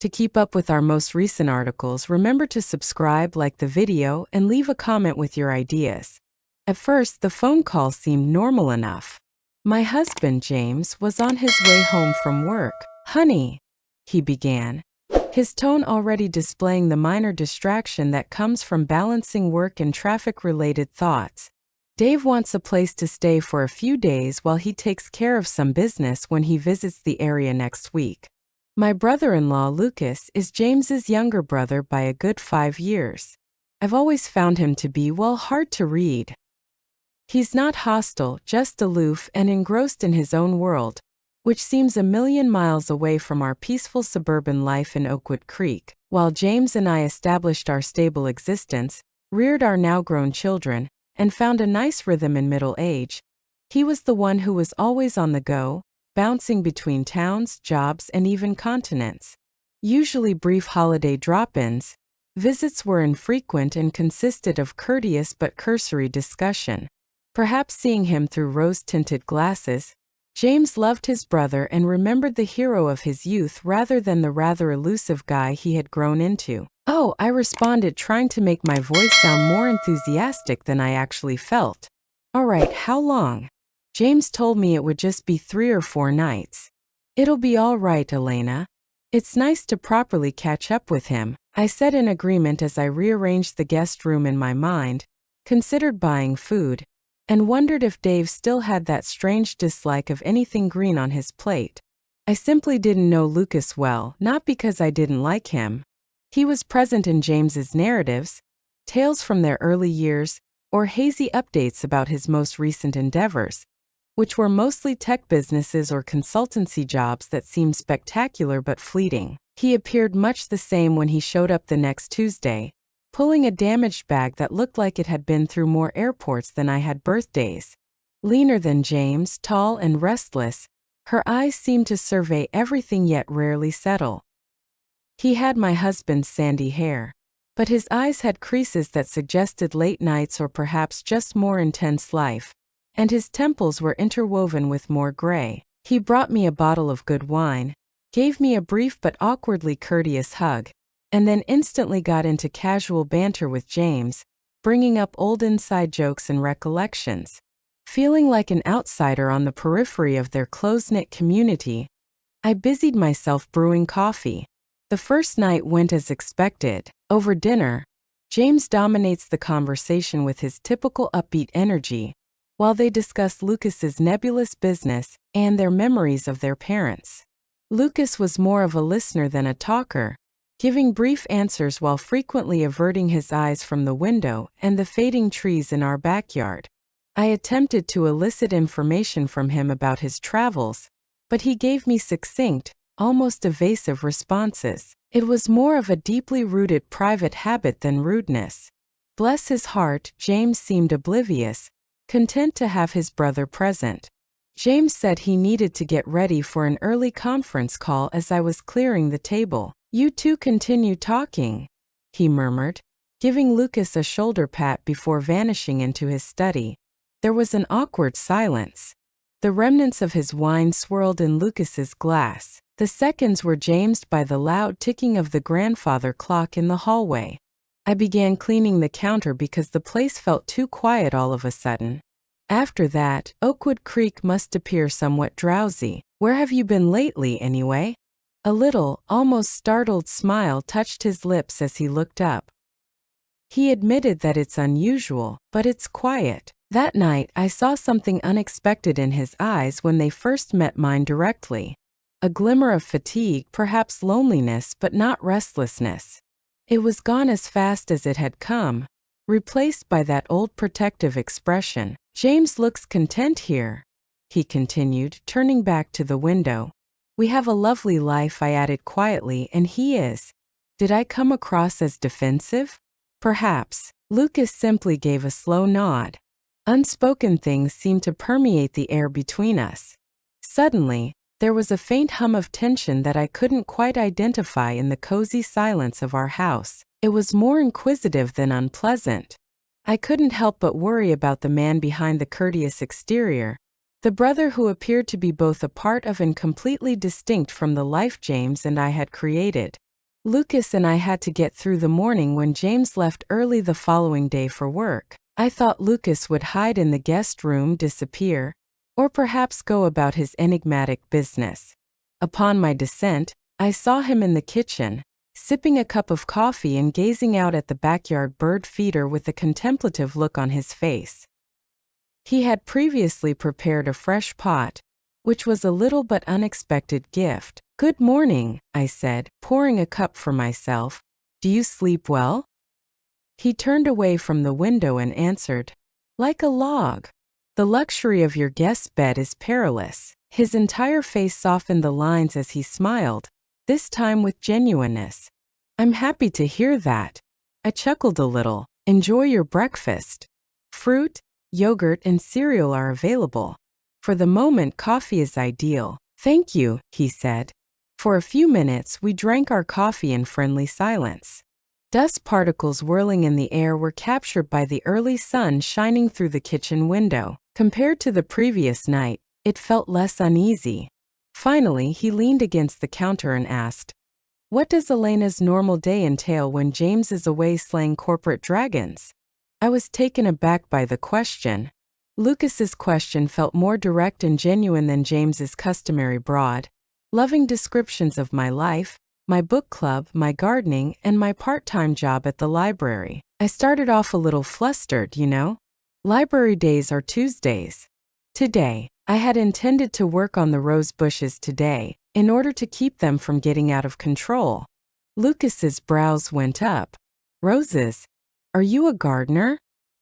To keep up with our most recent articles, remember to subscribe, like the video, and leave a comment with your ideas. At first, the phone call seemed normal enough. My husband, James, was on his way home from work. "Honey," he began, his tone already displaying the minor distraction that comes from balancing work and traffic-related thoughts. "Dave wants a place to stay for a few days while he takes care of some business when he visits the area next week. My brother-in-law, Lucas, is James's younger brother by a good 5 years. I've always found him to be, well, hard to read. He's not hostile, just aloof and engrossed in his own world, which seems a million miles away from our peaceful suburban life in Oakwood Creek. While James and I established our stable existence, reared our now-grown children, and found a nice rhythm in middle age, he was the one who was always on the go, bouncing between towns, jobs, and even continents. Usually brief holiday drop-ins, visits were infrequent and consisted of courteous but cursory discussion. Perhaps seeing him through rose-tinted glasses, James loved his brother and remembered the hero of his youth rather than the rather elusive guy he had grown into. "Oh," I responded, trying to make my voice sound more enthusiastic than I actually felt. "All right, how long?" James told me it would just be 3 or 4 nights. "It'll be all right, Elena. It's nice to properly catch up with him," I said in agreement as I rearranged the guest room in my mind, considered buying food, and wondered if Dave still had that strange dislike of anything green on his plate. I simply didn't know Lucas well, not because I didn't like him. He was present in James's narratives, tales from their early years, or hazy updates about his most recent endeavors, which were mostly tech businesses or consultancy jobs that seemed spectacular but fleeting. He appeared much the same when he showed up the next Tuesday, pulling a damaged bag that looked like it had been through more airports than I had birthdays. Leaner than James, tall and restless, her eyes seemed to survey everything yet rarely settle. He had my husband's sandy hair, but his eyes had creases that suggested late nights or perhaps just more intense life, and his temples were interwoven with more gray. He brought me a bottle of good wine, gave me a brief but awkwardly courteous hug, and then instantly got into casual banter with James, bringing up old inside jokes and recollections. Feeling like an outsider on the periphery of their close-knit community, I busied myself brewing coffee. The first night went as expected. Over dinner, James dominates the conversation with his typical upbeat energy, while they discuss Lucas's nebulous business and their memories of their parents. Lucas was more of a listener than a talker, giving brief answers while frequently averting his eyes from the window and the fading trees in our backyard. I attempted to elicit information from him about his travels, but he gave me succinct, almost evasive responses. It was more of a deeply rooted private habit than rudeness. Bless his heart, James seemed oblivious, content to have his brother present. James said he needed to get ready for an early conference call as I was clearing the table. "You two continue talking," he murmured, giving Lucas a shoulder pat before vanishing into his study. There was an awkward silence. The remnants of his wine swirled in Lucas's glass. The seconds were jammed by the loud ticking of the grandfather clock in the hallway. I began cleaning the counter because the place felt too quiet all of a sudden. After that, Oakwood Creek must appear somewhat drowsy. "Where have you been lately, anyway?" A little, almost startled smile touched his lips as he looked up. He admitted that it's unusual, but it's quiet. That night, I saw something unexpected in his eyes when they first met mine directly. A glimmer of fatigue, perhaps loneliness, but not restlessness. It was gone as fast as it had come, replaced by that old protective expression. "James looks content here," he continued, turning back to the window. "We have a lovely life," I added quietly, "and he is." Did I come across as defensive? Perhaps. Lucas simply gave a slow nod. Unspoken things seemed to permeate the air between us. Suddenly, there was a faint hum of tension that I couldn't quite identify in the cozy silence of our house. It was more inquisitive than unpleasant. I couldn't help but worry about the man behind the courteous exterior, the brother who appeared to be both a part of and completely distinct from the life James and I had created. Lucas and I had to get through the morning when James left early the following day for work. I thought Lucas would hide in the guest room, disappear, or perhaps go about his enigmatic business. Upon my descent, I saw him in the kitchen, sipping a cup of coffee and gazing out at the backyard bird feeder with a contemplative look on his face. He had previously prepared a fresh pot, which was a little but unexpected gift. "Good morning," I said, pouring a cup for myself. "Do you sleep well?" He turned away from the window and answered, "Like a log. The luxury of your guest's bed is perilous." His entire face softened the lines as he smiled, this time with genuineness. "I'm happy to hear that." I chuckled a little. "Enjoy your breakfast. Fruit, yogurt, and cereal are available. For the moment, coffee is ideal." "Thank you," he said. For a few minutes, we drank our coffee in friendly silence. Dust particles whirling in the air were captured by the early sun shining through the kitchen window. Compared to the previous night, it felt less uneasy. Finally, he leaned against the counter and asked, "What does Elena's normal day entail when James is away slaying corporate dragons?" I was taken aback by the question. Lucas's question felt more direct and genuine than James's customary broad, loving descriptions of my life, my book club, my gardening, and my part-time job at the library. I started off a little flustered, you know. Library days are Tuesdays. Today, I had intended to work on the rose bushes today, in order to keep them from getting out of control. Lucas's brows went up. "Roses? Are you a gardener?"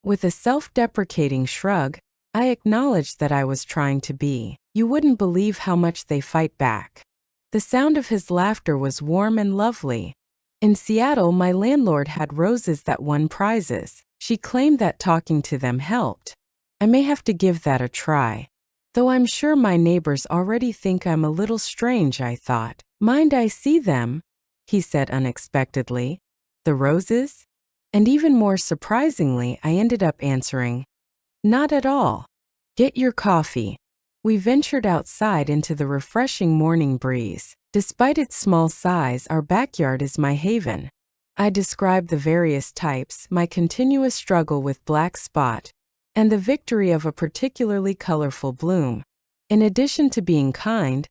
With a self-deprecating shrug, I acknowledged that I was trying to be. "You wouldn't believe how much they fight back." The sound of his laughter was warm and lovely. "In Seattle, my landlord had roses that won prizes. She claimed that talking to them helped. I may have to give that a try. Though I'm sure my neighbors already think I'm a little strange," I thought. "Mind I see them?" he said unexpectedly. "The roses?" And even more surprisingly, I ended up answering, "Not at all. Get your coffee." We ventured outside into the refreshing morning breeze. Despite its small size, our backyard is my haven. I described the various types, my continuous struggle with black spot, and the victory of a particularly colorful bloom. In addition to being kind,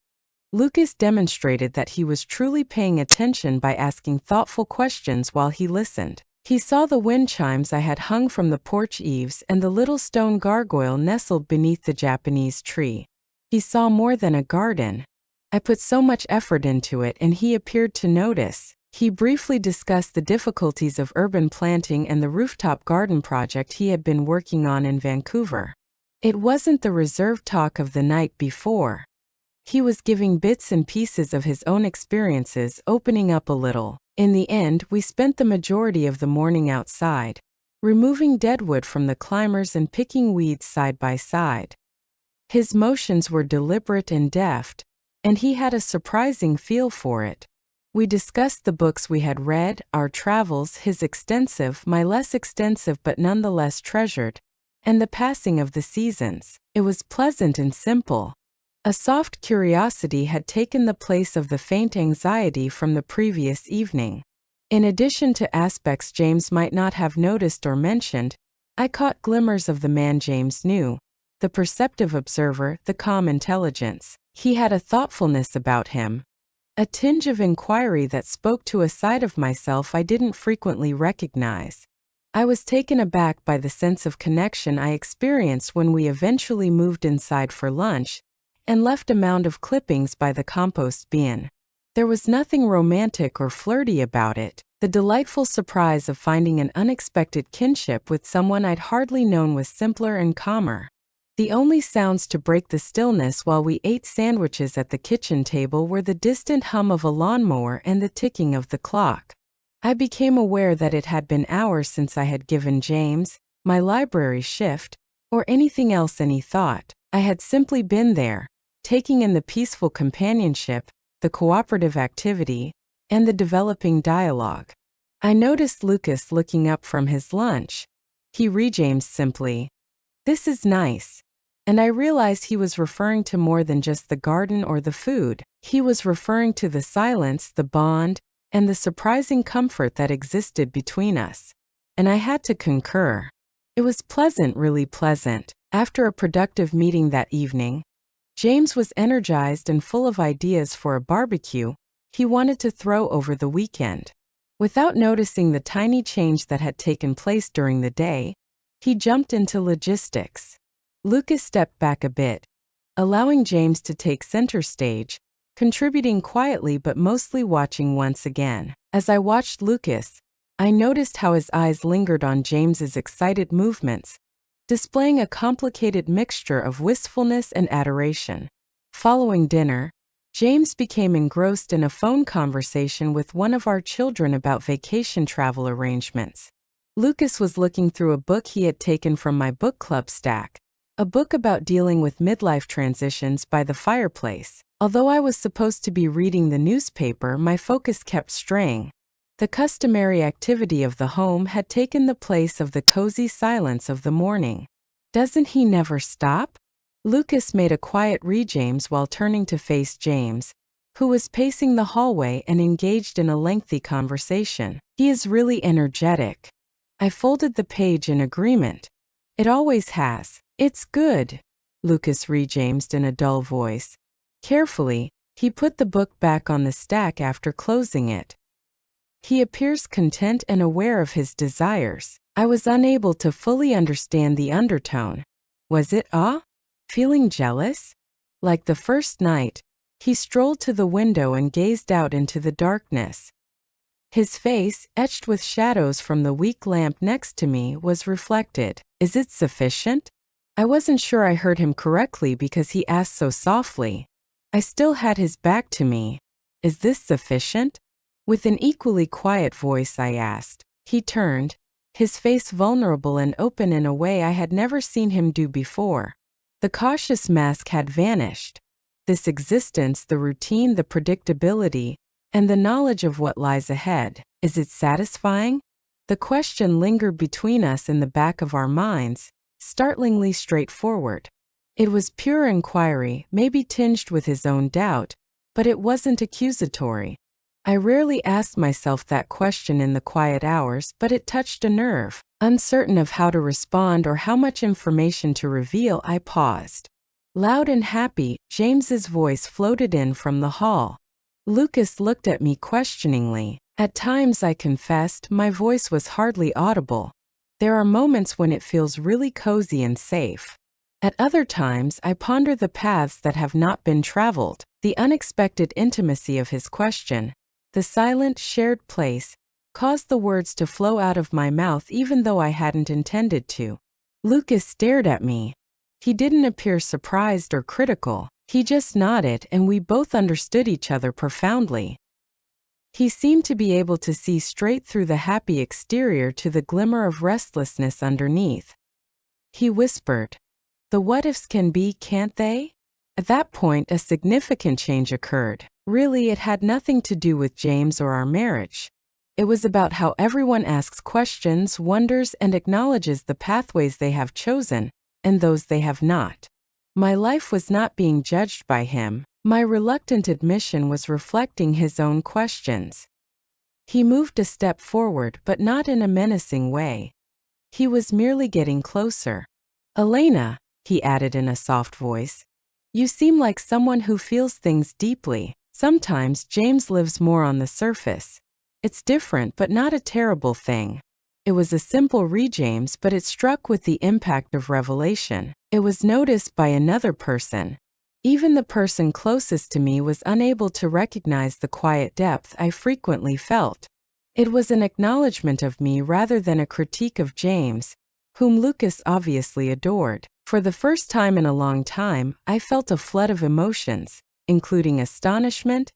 Lucas demonstrated that he was truly paying attention by asking thoughtful questions while he listened. He saw the wind chimes I had hung from the porch eaves and the little stone gargoyle nestled beneath the Japanese tree. He saw more than a garden. I put so much effort into it and he appeared to notice. He briefly discussed the difficulties of urban planting and the rooftop garden project he had been working on in Vancouver. It wasn't the reserved talk of the night before. He was giving bits and pieces of his own experiences, opening up a little. In the end, we spent the majority of the morning outside, removing deadwood from the climbers and picking weeds side by side. His motions were deliberate and deft, and he had a surprising feel for it. We discussed the books we had read, our travels, his extensive, my less extensive but nonetheless treasured, and the passing of the seasons. It was pleasant and simple. A soft curiosity had taken the place of the faint anxiety from the previous evening. In addition to aspects James might not have noticed or mentioned, I caught glimmers of the man James knew, the perceptive observer, the calm intelligence. He had a thoughtfulness about him, a tinge of inquiry that spoke to a side of myself I didn't frequently recognize. I was taken aback by the sense of connection I experienced when we eventually moved inside for lunch and left a mound of clippings by the compost bin. There was nothing romantic or flirty about it. The delightful surprise of finding an unexpected kinship with someone I'd hardly known was simpler and calmer. The only sounds to break the stillness while we ate sandwiches at the kitchen table were the distant hum of a lawnmower and the ticking of the clock. I became aware that it had been hours since I had given James, my library shift, or anything else any thought. I had simply been there, taking in the peaceful companionship, the cooperative activity, and the developing dialogue. I noticed Lucas looking up from his lunch. He rejamed simply, "This is nice." And I realized he was referring to more than just the garden or the food. He was referring to the silence, the bond, and the surprising comfort that existed between us. And I had to concur. It was pleasant, really pleasant. After a productive meeting that evening, James was energized and full of ideas for a barbecue he wanted to throw over the weekend. Without noticing the tiny change that had taken place during the day, he jumped into logistics. Lucas stepped back a bit, allowing James to take center stage, contributing quietly but mostly watching once again. As I watched Lucas, I noticed how his eyes lingered on James's excited movements, displaying a complicated mixture of wistfulness and adoration. Following dinner, James became engrossed in a phone conversation with one of our children about vacation travel arrangements. Lucas was looking through a book he had taken from my book club stack, a book about dealing with midlife transitions by the fireplace. Although I was supposed to be reading the newspaper, my focus kept straying. The customary activity of the home had taken the place of the cozy silence of the morning. "Doesn't he never stop?" Lucas made a quiet re-James while turning to face James, who was pacing the hallway and engaged in a lengthy conversation. "He is really energetic." I folded the page in agreement. "It always has." "It's good," Lucas re-Jamesed in a dull voice. Carefully, he put the book back on the stack after closing it. "He appears content and aware of his desires." I was unable to fully understand the undertone. Was it awe? Feeling jealous? Like the first night, he strolled to the window and gazed out into the darkness. His face, etched with shadows from the weak lamp next to me, was reflected. "Is it sufficient?" I wasn't sure I heard him correctly because he asked so softly. I still had his back to me. "Is this sufficient?" With an equally quiet voice I asked. He turned, his face vulnerable and open in a way I had never seen him do before. The cautious mask had vanished. This existence, the routine, the predictability, and the knowledge of what lies ahead. "Is it satisfying?" The question lingered between us in the back of our minds, startlingly straightforward. It was pure inquiry, maybe tinged with his own doubt, but it wasn't accusatory. I rarely asked myself that question in the quiet hours, but it touched a nerve. Uncertain of how to respond or how much information to reveal, I paused. Loud and happy, James's voice floated in from the hall. Lucas looked at me questioningly. At times, I confessed, my voice was hardly audible. There are moments when it feels really cozy and safe. At other times, I ponder the paths that have not been traveled. The unexpected intimacy of his question, the silent, shared place, caused the words to flow out of my mouth even though I hadn't intended to. Lucas stared at me. He didn't appear surprised or critical. He just nodded, and we both understood each other profoundly. He seemed to be able to see straight through the happy exterior to the glimmer of restlessness underneath. He whispered, "The what-ifs can be, can't they?" At that point, a significant change occurred. Really, it had nothing to do with James or our marriage. It was about how everyone asks questions, wonders, and acknowledges the pathways they have chosen, and those they have not. My life was not being judged by him. My reluctant admission was reflecting his own questions. He moved a step forward, but not in a menacing way. He was merely getting closer. "Elena," he added in a soft voice, "you seem like someone who feels things deeply. Sometimes James lives more on the surface. It's different, but not a terrible thing." It was a simple re-James, but it struck with the impact of revelation. It was noticed by another person. Even the person closest to me was unable to recognize the quiet depth I frequently felt. It was an acknowledgement of me rather than a critique of James, whom Lucas obviously adored. For the first time in a long time, I felt a flood of emotions, including astonishment,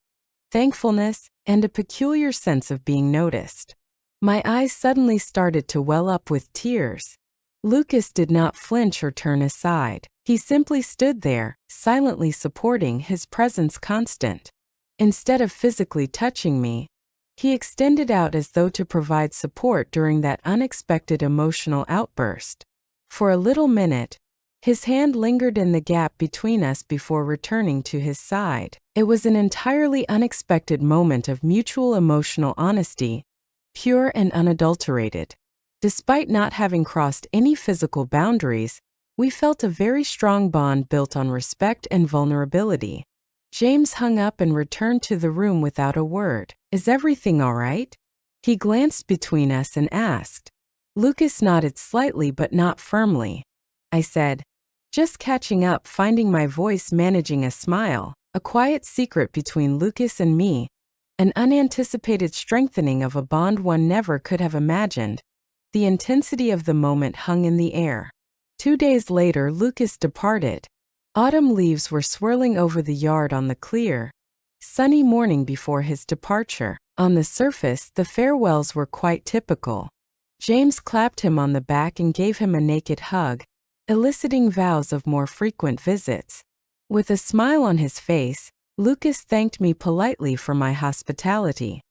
thankfulness, and a peculiar sense of being noticed. My eyes suddenly started to well up with tears. Lucas did not flinch or turn aside. He simply stood there, silently supporting, his presence constant. Instead of physically touching me, he extended out as though to provide support during that unexpected emotional outburst. For a little minute, His hand lingered in the gap between us before returning to his side. It was an entirely unexpected moment of mutual emotional honesty, pure and unadulterated. Despite not having crossed any physical boundaries, we felt a very strong bond built on respect and vulnerability. James hung up and returned to the room without a word. "Is everything all right?" He glanced between us and asked. Lucas nodded slightly but not firmly. I said, just catching up, finding my voice, managing a smile. A quiet secret between Lucas and me, an unanticipated strengthening of a bond one never could have imagined. The intensity of the moment hung in the air. 2 days later, Lucas departed. Autumn leaves were swirling over the yard on the clear, sunny morning before his departure. On the surface, the farewells were quite typical. James clapped him on the back and gave him a naked hug, eliciting vows of more frequent visits. With a smile on his face, Lucas thanked me politely for my hospitality.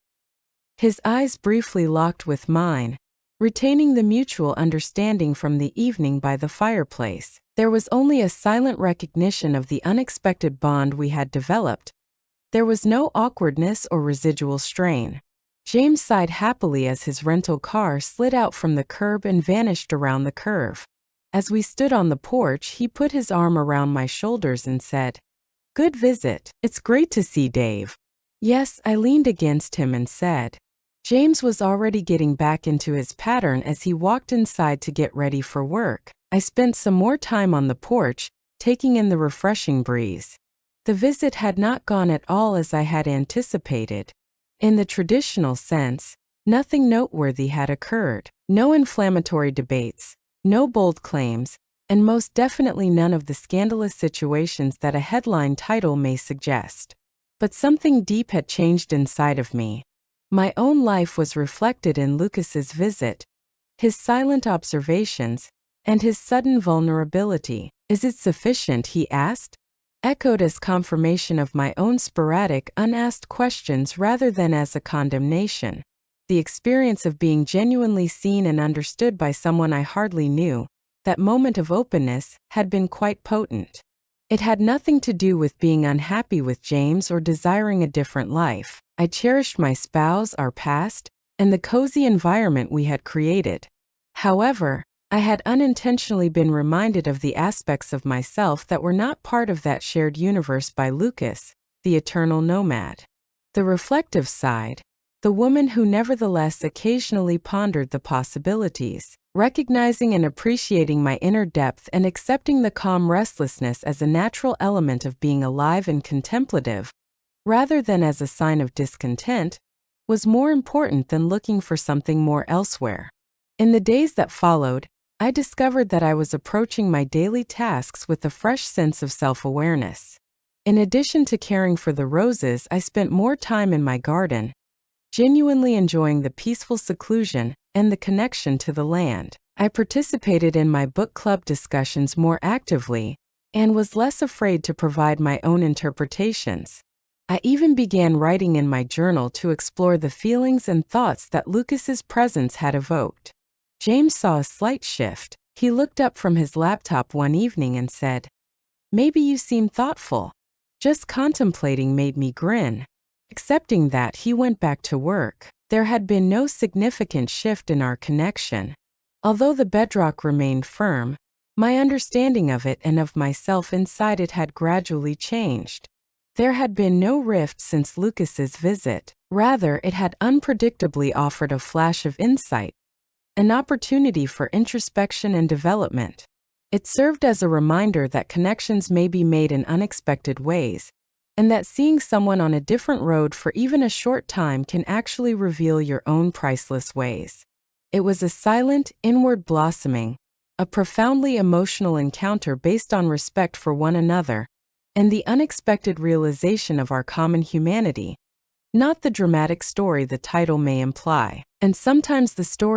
His eyes briefly locked with mine, retaining the mutual understanding from the evening by the fireplace. There was only a silent recognition of the unexpected bond we had developed. There was no awkwardness or residual strain. James sighed happily as his rental car slid out from the curb and vanished around the curve. As we stood on the porch, he put his arm around my shoulders and said, "Good visit. It's great to see Dave." Yes, I leaned against him and said. James was already getting back into his pattern as he walked inside to get ready for work. I spent some more time on the porch, taking in the refreshing breeze. The visit had not gone at all as I had anticipated. In the traditional sense, nothing noteworthy had occurred. No inflammatory debates, no bold claims, and most definitely none of the scandalous situations that a headline title may suggest. But something deep had changed inside of me. My own life was reflected in Lucas's visit, his silent observations, and his sudden vulnerability. "Is it sufficient?" he asked, echoed as confirmation of my own sporadic, unasked questions rather than as a condemnation. The experience of being genuinely seen and understood by someone I hardly knew, that moment of openness, had been quite potent. It had nothing to do with being unhappy with James or desiring a different life. I cherished my spouse, our past, and the cozy environment we had created. However, I had unintentionally been reminded of the aspects of myself that were not part of that shared universe by Lucas, the eternal nomad. The reflective side, the woman who nevertheless occasionally pondered the possibilities, recognizing and appreciating my inner depth and accepting the calm restlessness as a natural element of being alive and contemplative, rather than as a sign of discontent, was more important than looking for something more elsewhere. In the days that followed, I discovered that I was approaching my daily tasks with a fresh sense of self-awareness. In addition to caring for the roses, I spent more time in my garden, genuinely enjoying the peaceful seclusion and the connection to the land. I participated in my book club discussions more actively and was less afraid to provide my own interpretations. I even began writing in my journal to explore the feelings and thoughts that Lucas's presence had evoked. James saw a slight shift. He looked up from his laptop one evening and said, "Maybe you seem thoughtful." Just contemplating made me grin. Accepting that, he went back to work. There had been no significant shift in our connection. Although the bedrock remained firm, my understanding of it and of myself inside it had gradually changed. There had been no rift since Lucas's visit. Rather, it had unpredictably offered a flash of insight, an opportunity for introspection and development. It served as a reminder that connections may be made in unexpected ways, and that seeing someone on a different road for even a short time can actually reveal your own priceless ways. It was a silent, inward blossoming, a profoundly emotional encounter based on respect for one another, and the unexpected realization of our common humanity, not the dramatic story the title may imply. And sometimes the story